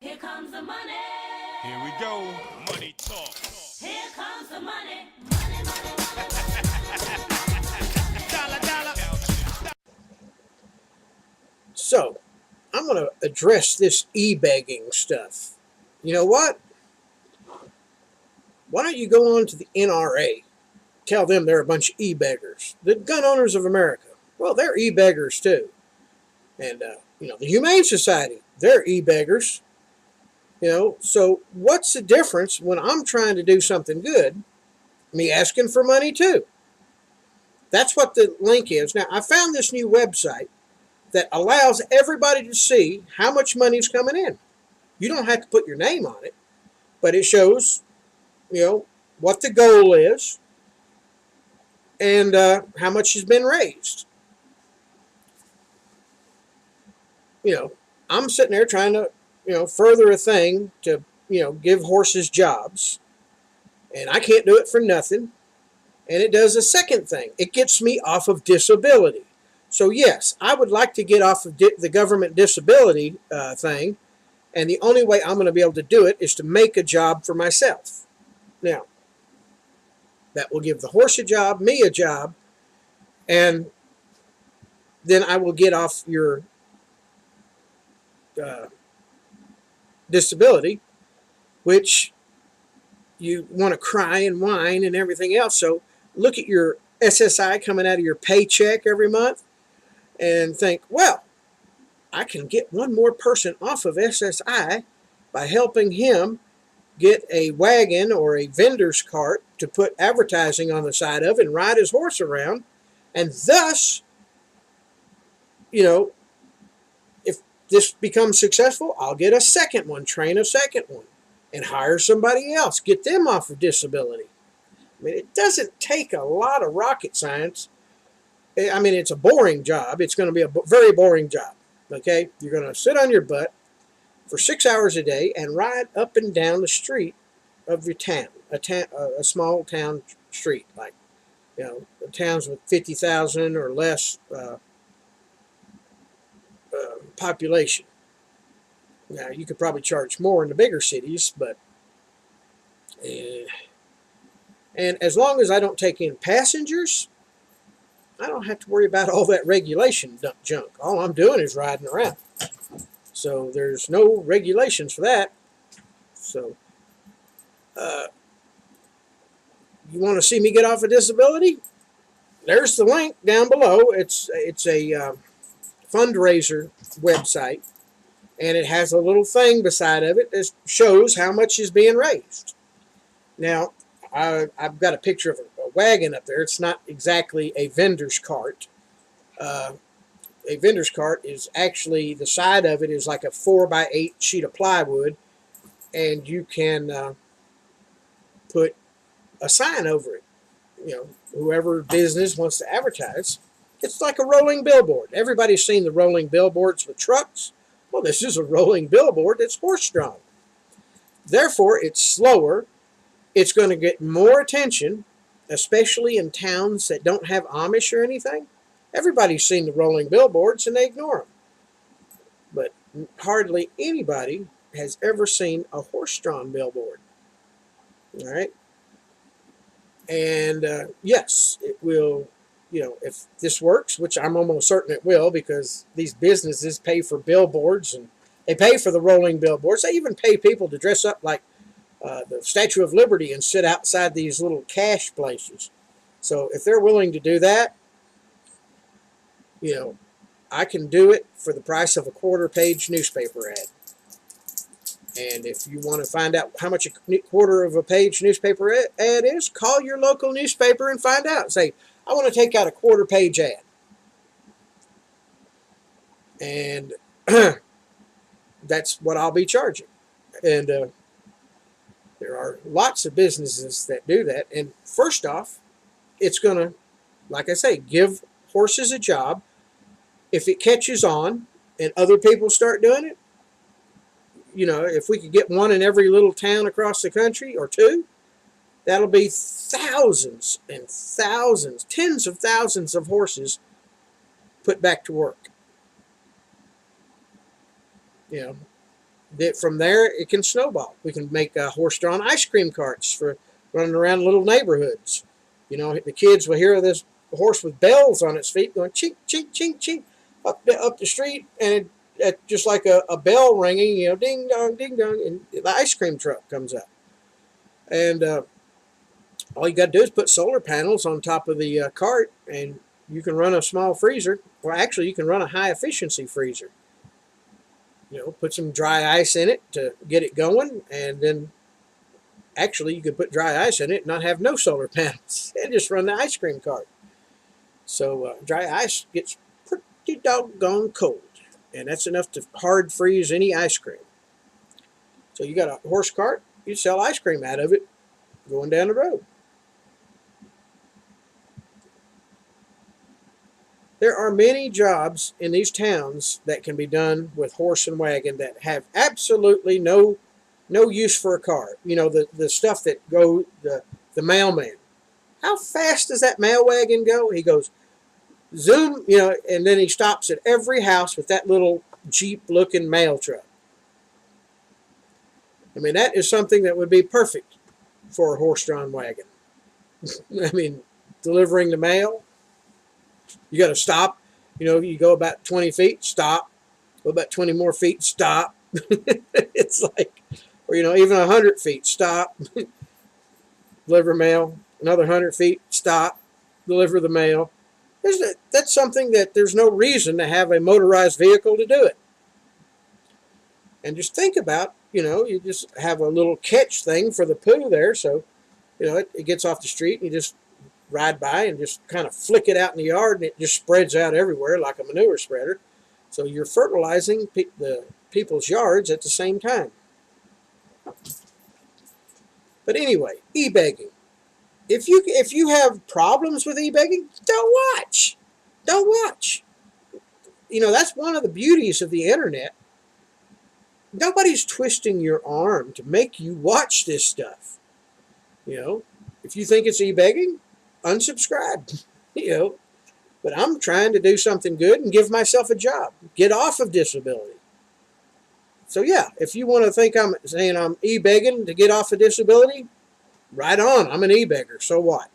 Here comes the money. Here we go. Money talk. Here comes the money. Money, money, money, Dollar, dollar. So, I'm going to address this e-begging stuff. You know what? Why don't you go on to the NRA? Tell them they're a bunch of e-beggars. The Gun Owners of America, well, they're e-beggars too. And, the Humane Society, they're e-beggars. So what's the difference when I'm trying to do something good, me asking for money too? That's what the link is. Now, I found this new website that allows everybody to see how much money is coming in. You don't have to put your name on it, but it shows, what the goal is and how much has been raised. I'm sitting there trying to, further a thing to, give horses jobs, and I can't do it for nothing. And it does a second thing. It gets me off of disability. So yes, I would like to get off of the government disability thing, and the only way I'm going to be able to do it is to make a job for myself. Now, that will give the horse a job, me a job, and then I will get off your disability, which you want to cry and whine and everything else. So look at your SSI coming out of your paycheck every month and think, well, I can get one more person off of SSI by helping him get a wagon or a vendor's cart to put advertising on the side of and ride his horse around. And thus, if this becomes successful, I'll get a second one, train a second one, and hire somebody else, get them off of disability. I mean, it doesn't take a lot of rocket science. I mean, it's a boring job. It's going to be a very boring job. Okay? You're going to sit on your butt for 6 hours a day and ride up and down the street of your town, a small town street, like, towns with 50,000 or less population. Now, you could probably charge more in the bigger cities, but and as long as I don't take in passengers, I don't have to worry about all that regulation junk. All I'm doing is riding around. So there's no regulations for that. So you want to see me get off of disability? There's the link down below. It's a fundraiser website, and it has a little thing beside of it that shows how much is being raised. Now, I've got a picture of a wagon up there. It's not exactly a vendor's cart. A vendor's cart is actually, the side of it is like a 4x8 sheet of plywood, and you can put a sign over it. Whoever business wants to advertise. It's like a rolling billboard. Everybody's seen the rolling billboards with trucks. Well, this is a rolling billboard that's horse-drawn. Therefore, it's slower. It's going to get more attention, especially in towns that don't have Amish or anything. Everybody's seen the rolling billboards and they ignore them. But hardly anybody has ever seen a horse-drawn billboard. All right? And yes, it will, if this works, which I'm almost certain it will, because these businesses pay for billboards and they pay for the rolling billboards. They even pay people to dress up like the Statue of Liberty and sit outside these little cash places. So if they're willing to do that, I can do it for the price of a quarter-page newspaper ad. And if you want to find out how much a quarter of a page newspaper ad is, call your local newspaper and find out. Say, I want to take out a quarter-page ad. And that's what I'll be charging. And there are lots of businesses that do that. And first off, it's going to, like I say, give horses a job. If it catches on and other people start doing it, if we could get one in every little town across the country or two, that'll be thousands and thousands, tens of thousands of horses put back to work. From there, it can snowball. We can make horse-drawn ice cream carts for running around little neighborhoods. You know, the kids will hear this horse with bells on its feet going chink, chink, chink, chink up the street, and just like a bell ringing, you know, ding dong, and the ice cream truck comes up. And all you got to do is put solar panels on top of the cart, and you can run a small freezer. Well, actually, you can run a high-efficiency freezer. You know, put some dry ice in it to get it going, and then actually you could put dry ice in it and not have no solar panels and just run the ice cream cart. So dry ice gets pretty doggone cold, and that's enough to hard freeze any ice cream. So you got a horse cart, you sell ice cream out of it going down the road. There are many jobs in these towns that can be done with horse and wagon that have absolutely no use for a car. You know, the stuff that the mailman. How fast does that mail wagon go? He goes zoom, you know, and then he stops at every house with that little Jeep-looking mail truck. I mean, that is something that would be perfect for a horse-drawn wagon. I mean, delivering the mail. You got to stop. You know, you go about 20 feet, stop. Go about 20 more feet, stop. It's like, or, you know, even 100 feet, stop. Deliver mail. Another 100 feet, stop. Deliver the mail. That's something that there's no reason to have a motorized vehicle to do it. And just think about, you know, you just have a little catch thing for the poo there. So, you know, it gets off the street and you just ride by and just kind of flick it out in the yard, and it just spreads out everywhere like a manure spreader. So you're fertilizing the people's yards at the same time. But anyway, e-begging. If you have problems with e-begging, don't watch. Don't watch. You know, that's one of the beauties of the internet. Nobody's twisting your arm to make you watch this stuff. You know, if you think it's e-begging, unsubscribe. You know, but I'm trying to do something good and give myself a job. Get off of disability. So yeah, if you want to think I'm saying I'm e-begging to get off of disability, right on. I'm an e-beggar. So what?